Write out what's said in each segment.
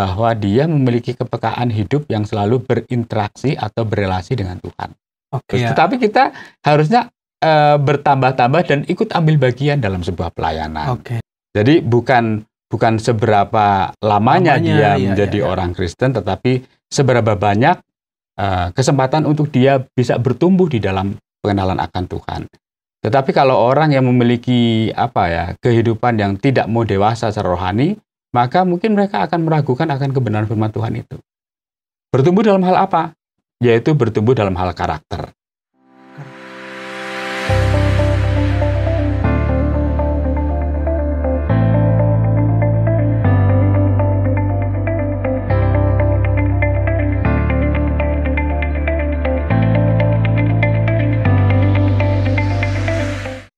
bahwa dia memiliki kepekaan hidup yang selalu berinteraksi atau berelasi dengan Tuhan. Oke, ya. Tetapi kita harusnya bertambah-tambah dan ikut ambil bagian dalam sebuah pelayanan. Oke. Jadi bukan seberapa lamanya dia menjadi ya. orang Kristen, tetapi seberapa banyak kesempatan untuk dia bisa bertumbuh di dalam pengenalan akan Tuhan. Tetapi kalau orang yang memiliki kehidupan yang tidak mau dewasa secara rohani, maka mungkin mereka akan meragukan akan kebenaran firman Tuhan itu. Bertumbuh dalam hal apa? Yaitu bertumbuh dalam hal karakter.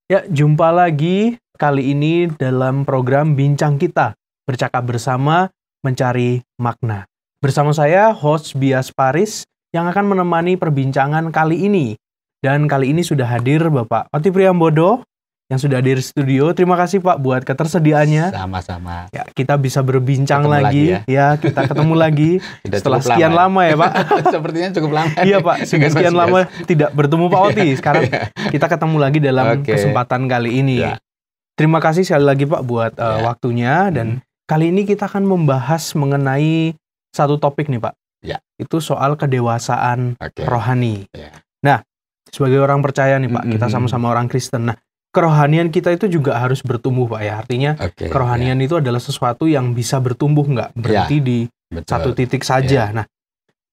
Ya, jumpa lagi kali ini dalam program Bincang Kita, bercakap bersama mencari makna. Bersama saya, host Bias Paris, yang akan menemani perbincangan kali ini. Dan kali ini sudah hadir Bapak Oti Priambodo, yang sudah hadir di studio. Terima kasih Pak buat ketersediaannya. Sama-sama. Ya, kita bisa berbincang ketemu lagi ya. Kita ketemu lagi setelah sekian lama ya Pak. Sepertinya cukup lama. Iya Pak, sudah sekian lama tidak bertemu Pak Oti. Sekarang kita ketemu lagi dalam kesempatan kali ini. Ya. Terima kasih sekali lagi Pak buat waktunya. Dan kali ini kita akan membahas mengenai satu topik nih Pak. Ya. Itu soal kedewasaan rohani. Ya. Nah, sebagai orang percaya nih Pak, kita sama-sama orang Kristen. Nah, kerohanian kita itu juga harus bertumbuh Pak ya. Artinya kerohanian itu adalah sesuatu yang bisa bertumbuh, nggak berhenti di satu titik saja. Nah,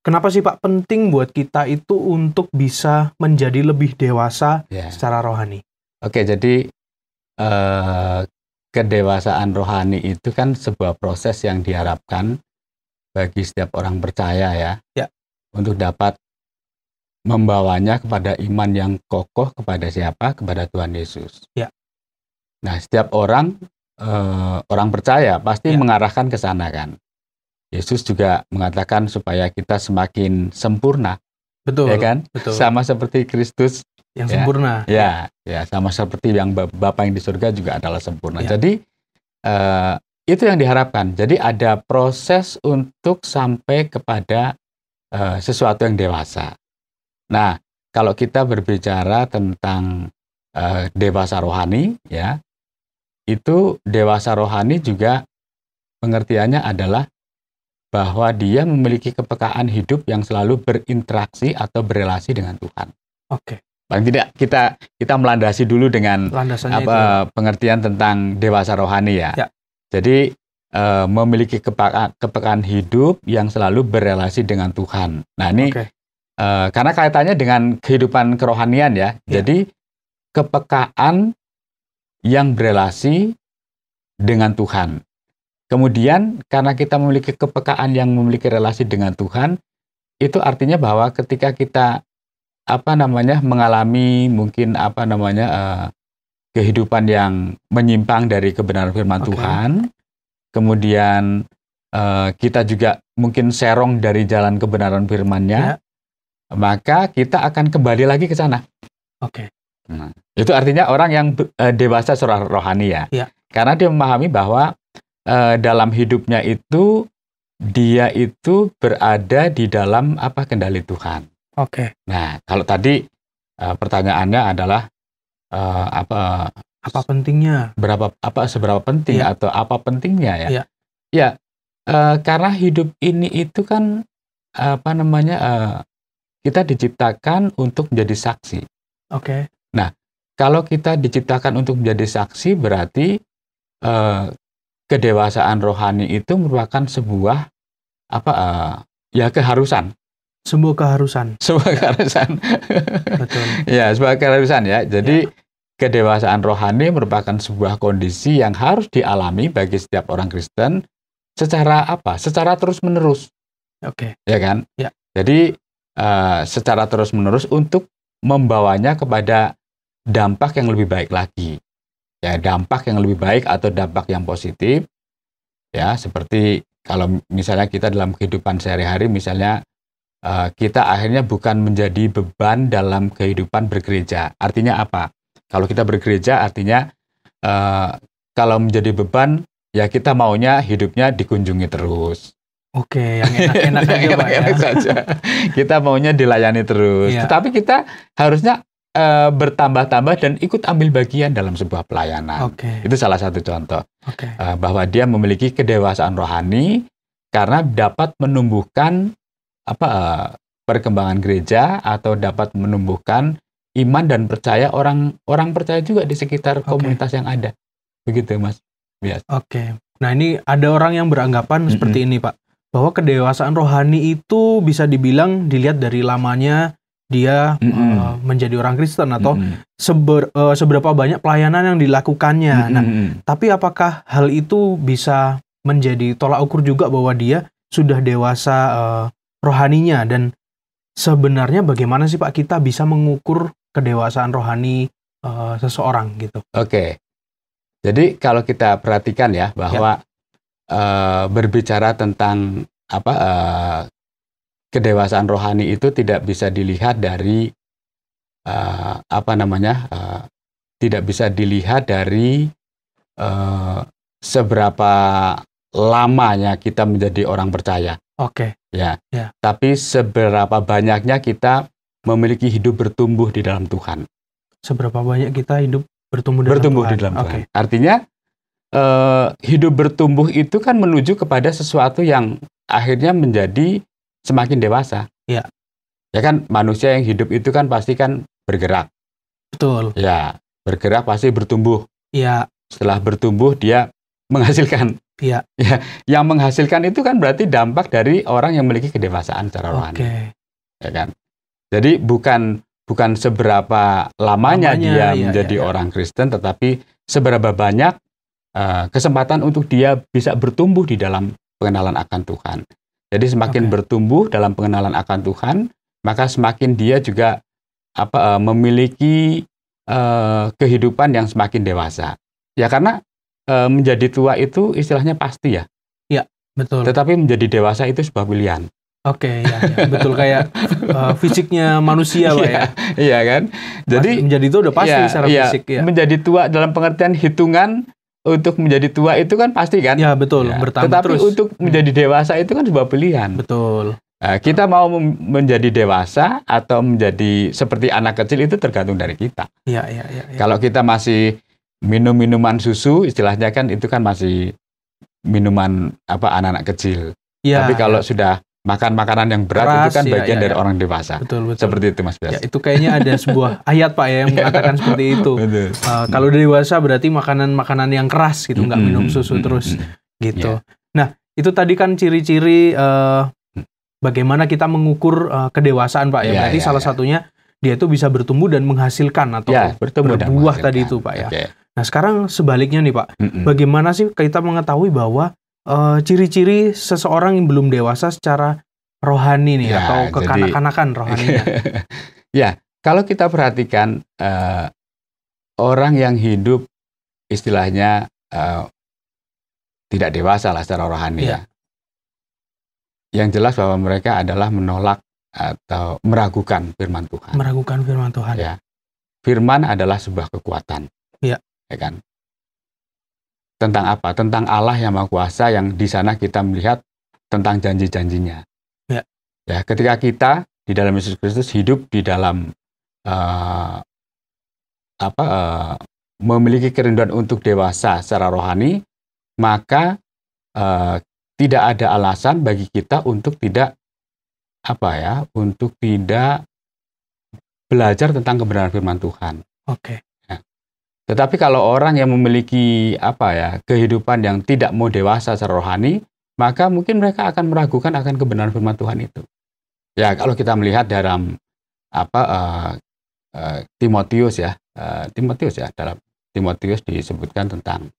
kenapa sih Pak penting buat kita itu untuk bisa menjadi lebih dewasa secara rohani? Oke, jadi kedewasaan rohani itu kan sebuah proses yang diharapkan bagi setiap orang percaya ya. Untuk dapat membawanya kepada iman yang kokoh kepada siapa? Kepada Tuhan Yesus. Ya. Nah, setiap orang percaya pasti mengarahkan ke sana kan. Yesus juga mengatakan supaya kita semakin sempurna. Betul. Ya kan? Betul. Sama seperti Kristus yang sempurna. Ya, sama seperti yang Bapa yang di surga juga adalah sempurna. Jadi itu yang diharapkan. Jadi ada proses untuk sampai kepada sesuatu yang dewasa. Nah, kalau kita berbicara tentang dewasa rohani, ya, itu dewasa rohani juga pengertiannya adalah bahwa dia memiliki kepekaan hidup yang selalu berinteraksi atau berelasi dengan Tuhan. Oke. Paling tidak kita melandasi dulu dengan pengertian tentang dewasa rohani ya. Jadi memiliki kepekaan hidup yang selalu berelasi dengan Tuhan. Nah ini karena kaitannya dengan kehidupan kerohanian ya. Jadi kepekaan yang berelasi dengan Tuhan. Kemudian karena kita memiliki kepekaan yang memiliki relasi dengan Tuhan, itu artinya bahwa ketika kita mengalami mungkin kehidupan yang menyimpang dari kebenaran firman Tuhan, kemudian kita juga mungkin serong dari jalan kebenaran firman-Nya, maka kita akan kembali lagi ke sana. Nah, itu artinya orang yang dewasa secara rohani ya. Karena dia memahami bahwa dalam hidupnya itu dia itu berada di dalam kendali Tuhan. Nah, kalau tadi pertanyaannya adalah apa pentingnya? Seberapa penting atau apa pentingnya ya? Karena hidup ini itu kan kita diciptakan untuk menjadi saksi. Nah, kalau kita diciptakan untuk menjadi saksi berarti kedewasaan rohani itu merupakan sebuah keharusan. Sebuah keharusan. Betul. Ya, sebuah keharusan ya. Jadi kedewasaan rohani merupakan sebuah kondisi yang harus dialami bagi setiap orang Kristen secara secara terus-menerus. Ya kan? Jadi secara terus-menerus untuk membawanya kepada dampak yang lebih baik lagi. Ya, dampak yang lebih baik atau dampak yang positif. Ya, seperti kalau misalnya kita dalam kehidupan sehari-hari misalnya kita akhirnya bukan menjadi beban dalam kehidupan bergereja. Artinya apa? Kalau kita bergereja artinya kalau menjadi beban ya kita maunya hidupnya dikunjungi terus. Oke, yang enak-enak aja Pak ya. Enak saja. Kita maunya dilayani terus. Iya. Tetapi kita harusnya bertambah-tambah dan ikut ambil bagian dalam sebuah pelayanan. Oke. Itu salah satu contoh. Oke. Bahwa dia memiliki kedewasaan rohani karena dapat menumbuhkan perkembangan gereja atau dapat menumbuhkan iman dan percaya orang percaya juga di sekitar komunitas yang ada. Begitu Mas Bias. Oke. Nah, ini ada orang yang beranggapan seperti ini Pak, bahwa kedewasaan rohani itu bisa dibilang dilihat dari lamanya dia menjadi orang Kristen atau seberapa banyak pelayanan yang dilakukannya. Nah, tapi apakah hal itu bisa menjadi tolak ukur juga bahwa dia sudah dewasa rohaninya, dan sebenarnya bagaimana sih Pak kita bisa mengukur kedewasaan rohani seseorang gitu? Oke. Jadi kalau kita perhatikan ya bahwa berbicara tentang kedewasaan rohani itu tidak bisa dilihat dari tidak bisa dilihat dari seberapa lamanya kita menjadi orang percaya. Oke. Ya. Tapi seberapa banyaknya kita memiliki hidup bertumbuh di dalam Tuhan. Seberapa banyak kita hidup bertumbuh di dalam Tuhan. Artinya hidup bertumbuh itu kan menuju kepada sesuatu yang akhirnya menjadi semakin dewasa. Iya. Ya kan, manusia yang hidup itu kan pasti kan bergerak. Betul. Ya, bergerak pasti bertumbuh. Iya. Setelah bertumbuh dia menghasilkan. Iya. Ya, yang menghasilkan itu kan berarti dampak dari orang yang memiliki kedewasaan secara rohani. Ya kan. Jadi bukan seberapa lamanya dia menjadi orang Kristen, tetapi seberapa banyak kesempatan untuk dia bisa bertumbuh di dalam pengenalan akan Tuhan. Jadi semakin bertumbuh dalam pengenalan akan Tuhan, maka semakin dia juga memiliki kehidupan yang semakin dewasa. Ya karena menjadi tua itu istilahnya pasti ya. Iya, betul. Tetapi menjadi dewasa itu sebuah pilihan. Oke, ya, betul, kayak fisiknya manusia Pak ya. Iya kan? Jadi menjadi tua udah pasti secara fisik ya. Menjadi tua dalam pengertian hitungan untuk menjadi tua itu kan pasti kan? Ya, betul, bertambah tetapi terus. Untuk menjadi dewasa itu kan sebuah pilihan. Betul. Kita mau menjadi dewasa atau menjadi seperti anak kecil itu tergantung dari kita. Iya. Kalau kita masih minum minuman susu, istilahnya kan itu kan masih minuman anak-anak kecil. Ya, tapi kalau sudah makan makanan yang berat keras, itu kan bagian dari orang dewasa. Betul. Seperti itu Mas Bias. Ya, itu kayaknya ada sebuah ayat Pak ya yang mengatakan seperti itu. Kalau dewasa berarti makanan-makanan yang keras gitu, nggak minum susu terus gitu. Nah, itu tadi kan ciri-ciri bagaimana kita mengukur kedewasaan Pak ya. Berarti salah satunya dia itu bisa bertumbuh dan menghasilkan atau berbuah tadi itu Pak ya. Nah, sekarang sebaliknya nih Pak. Bagaimana sih kita mengetahui bahwa ciri-ciri seseorang yang belum dewasa secara rohani nih atau kekanak-kanakan rohaninya? Ya, kalau kita perhatikan orang yang hidup istilahnya tidak dewasa lah secara rohani ya. Yang jelas bahwa mereka adalah menolak atau meragukan firman Tuhan. Meragukan firman Tuhan. Ya. Firman adalah sebuah kekuatan. Iya. Ya kan? Tentang apa? Tentang Allah yang Maha Kuasa, yang di sana kita melihat tentang janji-janjinya. Ya. Ya, ketika kita di dalam Yesus Kristus hidup di dalam memiliki kerinduan untuk dewasa secara rohani, maka tidak ada alasan bagi kita untuk tidak untuk tidak belajar tentang kebenaran firman Tuhan. Oke. Tetapi kalau orang yang memiliki kehidupan yang tidak mau dewasa secara rohani, maka mungkin mereka akan meragukan akan kebenaran firman Tuhan itu. Ya, kalau kita melihat dalam Timotius ya, dalam Timotius disebutkan tentang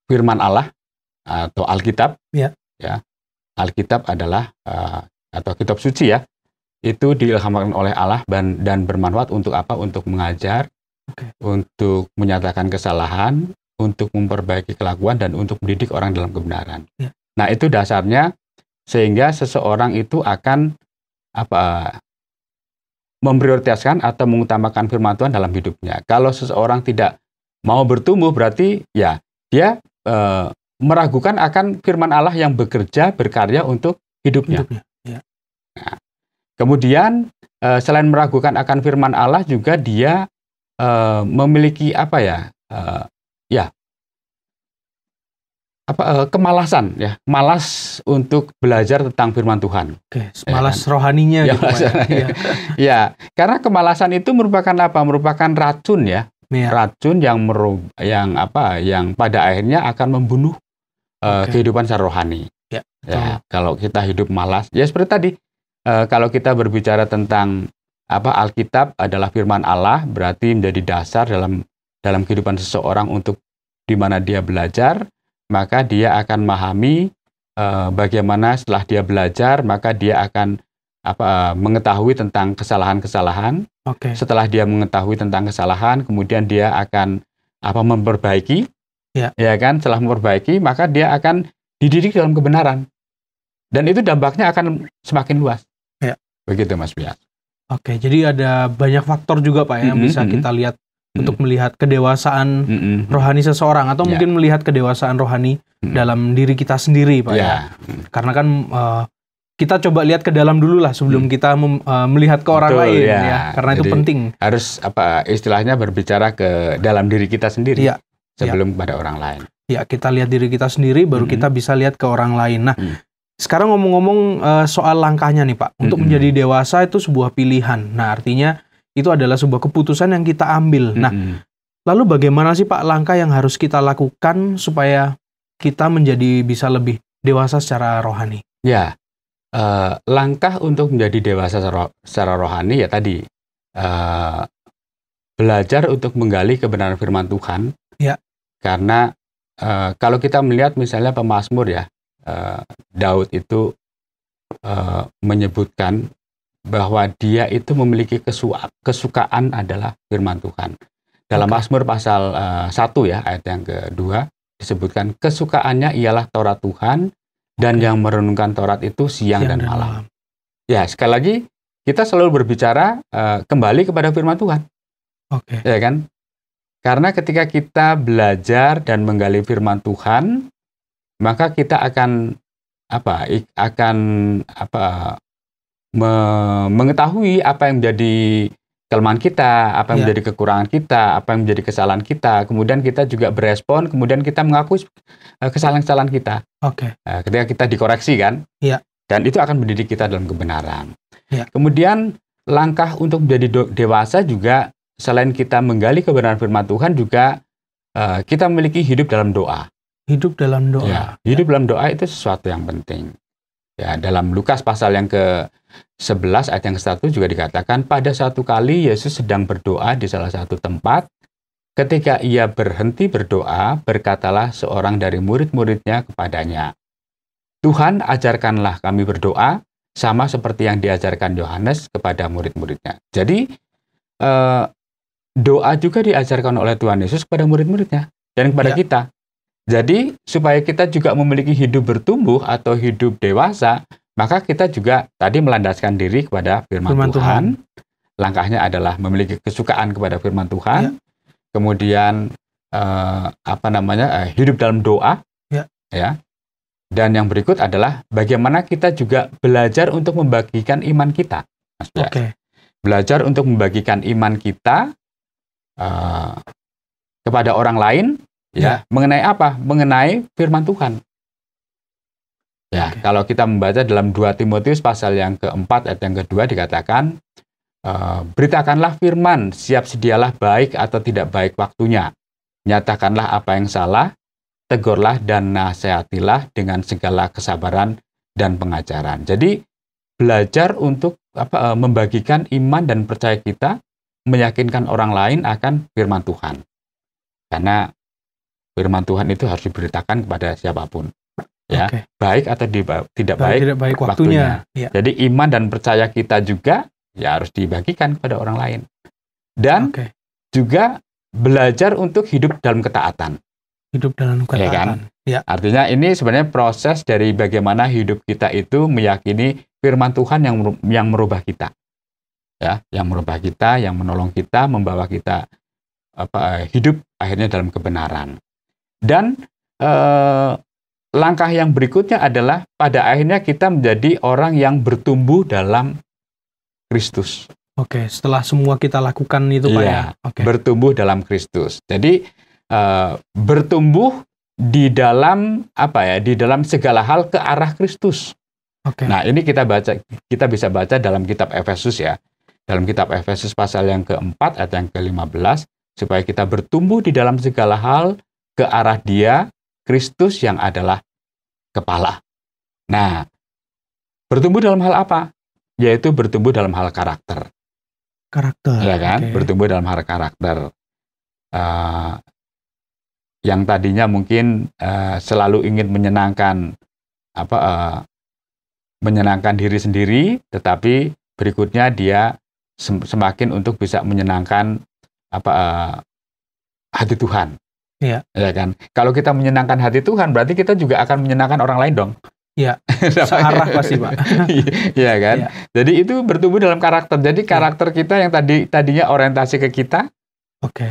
firman Allah atau Alkitab. Ya. Ya. Alkitab adalah atau kitab suci ya. Itu diilhamkan oleh Allah dan bermanfaat untuk apa? Untuk mengajar, untuk menyatakan kesalahan, untuk memperbaiki kelakuan, dan untuk mendidik orang dalam kebenaran. Ya. Nah, itu dasarnya sehingga seseorang itu akan memprioritaskan atau mengutamakan firman Tuhan dalam hidupnya. Kalau seseorang tidak mau bertumbuh, berarti ya dia meragukan akan firman Allah yang bekerja, berkarya untuk hidupnya. Ya. Nah, kemudian selain meragukan akan firman Allah juga dia memiliki kemalasan, ya, malas untuk belajar tentang firman Tuhan. Oke, malas rohaninya ya, gitu Pak ya. Ya, karena kemalasan itu merupakan apa? Merupakan racun, ya. Ya. Racun yang pada akhirnya akan membunuh kehidupan secara rohani. Ya, ya, kalau kita hidup malas, ya seperti tadi, kalau kita berbicara tentang Alkitab adalah firman Allah, berarti menjadi dasar dalam kehidupan seseorang untuk di mana dia belajar, maka dia akan memahami bagaimana setelah dia belajar, maka dia akan mengetahui tentang kesalahan-kesalahan. Setelah dia mengetahui tentang kesalahan, kemudian dia akan memperbaiki. Ya kan? Setelah memperbaiki, maka dia akan dididik dalam kebenaran. Dan itu dampaknya akan semakin luas. Ya. Begitu Mas Bias. Oke, jadi ada banyak faktor juga Pak yang bisa kita lihat untuk melihat kedewasaan rohani seseorang, atau mungkin melihat kedewasaan rohani dalam diri kita sendiri Pak ya. Karena kan kita coba lihat ke dalam dulu lah sebelum kita melihat ke orang lain ya. Karena jadi, itu penting. Harus istilahnya berbicara ke dalam diri kita sendiri sebelum pada orang lain. Ya, kita lihat diri kita sendiri baru kita bisa lihat ke orang lain. Nah, sekarang ngomong-ngomong soal langkahnya nih Pak. Untuk menjadi dewasa itu sebuah pilihan. Nah, artinya itu adalah sebuah keputusan yang kita ambil. Nah, lalu bagaimana sih Pak langkah yang harus kita lakukan supaya kita menjadi bisa lebih dewasa secara rohani? Ya, langkah untuk menjadi dewasa secara rohani ya tadi, belajar untuk menggali kebenaran firman Tuhan. Ya. Karena kalau kita melihat misalnya pemazmur ya, Daud itu menyebutkan bahwa dia itu memiliki kesukaan adalah firman Tuhan. Dalam Mazmur pasal 1 ya, ayat yang kedua, disebutkan kesukaannya ialah Taurat Tuhan, dan yang merenungkan Taurat itu siang dan malam. Ya, sekali lagi, kita selalu berbicara kembali kepada firman Tuhan. Ya kan? Karena ketika kita belajar dan menggali firman Tuhan, maka kita akan mengetahui apa yang menjadi kelemahan kita, apa yang menjadi kekurangan kita, apa yang menjadi kesalahan kita. Kemudian kita juga berespon, kemudian kita mengakui kesalahan-kesalahan kita. Ketika kita dikoreksi kan, dan itu akan mendidik kita dalam kebenaran. Kemudian langkah untuk menjadi dewasa juga, selain kita menggali kebenaran firman Tuhan, juga kita memiliki hidup dalam doa. Hidup dalam doa. Ya, hidup dalam doa itu sesuatu yang penting. Ya, dalam Lukas pasal yang ke-11 ayat yang ke-1 juga dikatakan, pada suatu kali Yesus sedang berdoa di salah satu tempat. Ketika ia berhenti berdoa, berkatalah seorang dari murid-muridnya kepadanya, Tuhan, ajarkanlah kami berdoa, sama seperti yang diajarkan Yohanes kepada murid-muridnya. Jadi, doa juga diajarkan oleh Tuhan Yesus kepada murid-muridnya dan kepada kita. Jadi, supaya kita juga memiliki hidup bertumbuh atau hidup dewasa, maka kita juga tadi melandaskan diri kepada firman Tuhan. Langkahnya adalah memiliki kesukaan kepada firman Tuhan. Kemudian, hidup dalam doa. Ya. Dan yang berikut adalah bagaimana kita juga belajar untuk membagikan iman kita. Belajar untuk membagikan iman kita kepada orang lain. Ya, mengenai apa? Mengenai firman Tuhan. Ya, kalau kita membaca dalam 2 Timotius pasal yang keempat ayat yang kedua dikatakan, beritakanlah firman, siap sedialah baik atau tidak baik waktunya. Nyatakanlah apa yang salah, tegurlah dan nasihatilah dengan segala kesabaran dan pengajaran. Jadi, belajar untuk membagikan iman dan percaya kita, meyakinkan orang lain akan firman Tuhan. Karena firman Tuhan itu harus diberitakan kepada siapapun, ya, baik atau tidak baik waktunya. Jadi iman dan percaya kita juga ya harus dibagikan kepada orang lain, dan juga belajar untuk hidup dalam ketaatan. Hidup dalam ketaatan. Ya kan? Artinya ini sebenarnya proses dari bagaimana hidup kita itu meyakini firman Tuhan yang merubah kita, ya, yang merubah kita, yang menolong kita, membawa kita hidup akhirnya dalam kebenaran. Dan langkah yang berikutnya adalah pada akhirnya kita menjadi orang yang bertumbuh dalam Kristus. Oke, setelah semua kita lakukan itu Pak ya. Oke. Bertumbuh dalam Kristus. Jadi bertumbuh di dalam di dalam segala hal ke arah Kristus. Oke. Nah, ini kita bisa baca dalam kitab Efesus ya. Dalam kitab Efesus pasal yang keempat ayat yang ke-15, supaya kita bertumbuh di dalam segala hal ke arah Dia, Kristus yang adalah kepala. Nah, bertumbuh dalam hal apa? Yaitu bertumbuh dalam hal karakter. Karakter. Ya kan? Okay. Bertumbuh dalam hal karakter. Yang tadinya mungkin selalu ingin menyenangkan menyenangkan diri sendiri, tetapi berikutnya dia semakin untuk bisa menyenangkan hati Tuhan. Iya. Ya kan? Kalau kita menyenangkan hati Tuhan, berarti kita juga akan menyenangkan orang lain dong. Iya. Searah pasti, Pak. Iya kan? Ya. Jadi itu bertumbuh dalam karakter. Jadi karakter kita yang tadinya orientasi ke kita,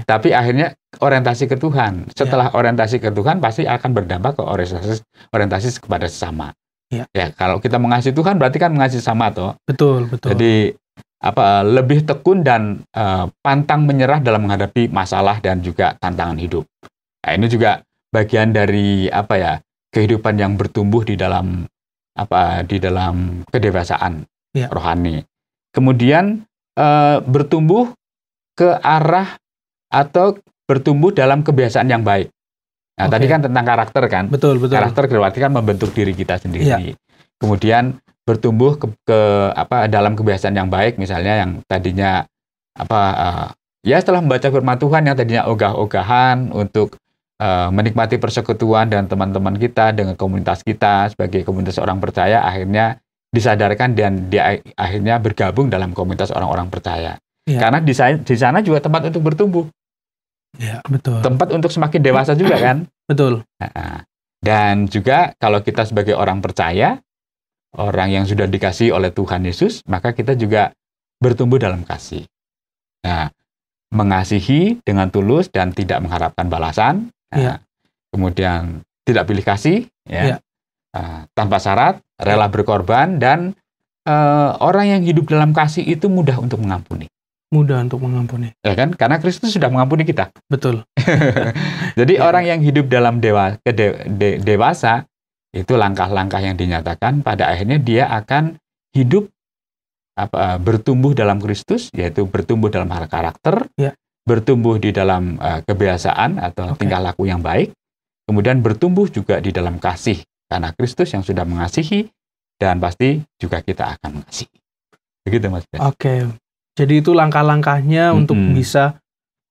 tapi akhirnya orientasi ke Tuhan. Setelah orientasi ke Tuhan, pasti akan berdampak ke orientasi kepada sesama. Ya. Ya, kalau kita mengasihi Tuhan, berarti kan mengasihi sama toh. Betul, betul. Jadi lebih tekun dan pantang menyerah dalam menghadapi masalah dan juga tantangan hidup. Nah, ini juga bagian dari kehidupan yang bertumbuh di dalam kedewasaan rohani. Kemudian bertumbuh ke arah atau bertumbuh dalam kebiasaan yang baik. Nah, tadi kan tentang karakter kan? Betul, betul. Karakter berarti kan membentuk diri kita sendiri. Kemudian bertumbuh dalam kebiasaan yang baik, misalnya yang tadinya setelah membaca firman Tuhan yang tadinya ogah-ogahan untuk menikmati persekutuan dan teman-teman kita dengan komunitas kita sebagai komunitas orang percaya, akhirnya disadarkan dan dia akhirnya bergabung dalam komunitas orang-orang percaya. Karena di sana juga tempat untuk bertumbuh. Ya, betul. Tempat untuk semakin dewasa juga kan? Betul. Dan juga kalau kita sebagai orang percaya, orang yang sudah dikasihi oleh Tuhan Yesus, maka kita juga bertumbuh dalam kasih. Nah, mengasihi dengan tulus dan tidak mengharapkan balasan. Kemudian tidak pilih kasih, tanpa syarat, rela berkorban, dan orang yang hidup dalam kasih itu mudah untuk mengampuni. Mudah untuk mengampuni. Ya kan? Karena Kristus sudah mengampuni kita. Betul. Jadi orang yang hidup dalam dewasa, itu langkah-langkah yang dinyatakan pada akhirnya dia akan hidup bertumbuh dalam Kristus, yaitu bertumbuh dalam hal karakter, bertumbuh di dalam kebiasaan atau tingkah laku yang baik, kemudian bertumbuh juga di dalam kasih karena Kristus yang sudah mengasihi dan pasti juga kita akan mengasihi. Begitu Mas. Oke. Jadi itu langkah-langkahnya untuk bisa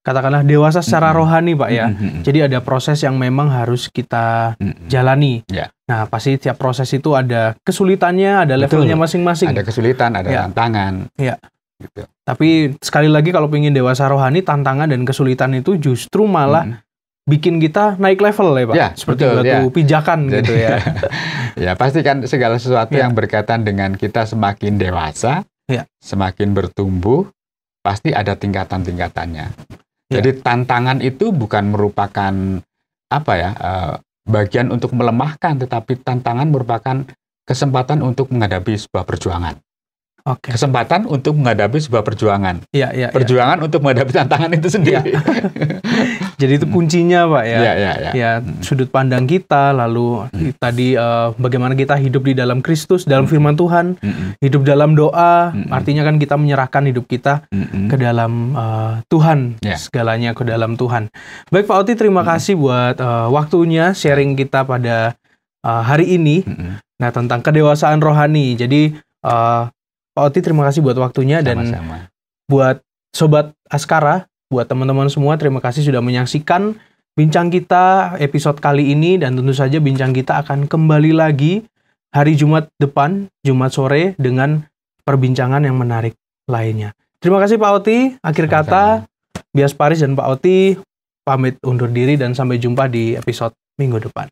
katakanlah dewasa secara rohani, Pak ya. Jadi ada proses yang memang harus kita jalani. Nah, pasti tiap proses itu ada kesulitannya, ada levelnya masing-masing. Ada kesulitan, ada tantangan. Gitu. Tapi sekali lagi kalau ingin dewasa rohani, tantangan dan kesulitan itu justru malah bikin kita naik level ya Pak. Seperti batu pijakan. Jadi, gitu ya. Ya pasti kan segala sesuatu yang berkaitan dengan kita semakin dewasa, semakin bertumbuh, pasti ada tingkatan-tingkatannya. Jadi tantangan itu bukan merupakan bagian untuk melemahkan, tetapi tantangan merupakan kesempatan untuk menghadapi sebuah perjuangan. Kesempatan untuk menghadapi sebuah perjuangan. Perjuangan untuk menghadapi tantangan itu sendiri. Jadi itu kuncinya Pak ya. Sudut pandang kita, lalu tadi bagaimana kita hidup di dalam Kristus, dalam firman Tuhan, hidup dalam doa, artinya kan kita menyerahkan hidup kita ke dalam Tuhan, segalanya ke dalam Tuhan. Baik Pak Oti, terima kasih buat waktunya sharing kita pada hari ini. Nah, tentang kedewasaan rohani. Jadi Pak Oti, terima kasih buat waktunya. Sama-sama. Dan buat Sobat Askara, buat teman-teman semua, terima kasih sudah menyaksikan bincang kita episode kali ini. Dan tentu saja bincang kita akan kembali lagi hari Jumat depan, Jumat sore, dengan perbincangan yang menarik lainnya. Terima kasih Pak Oti. Akhir kata, Bias Paris dan Pak Oti pamit undur diri dan sampai jumpa di episode minggu depan.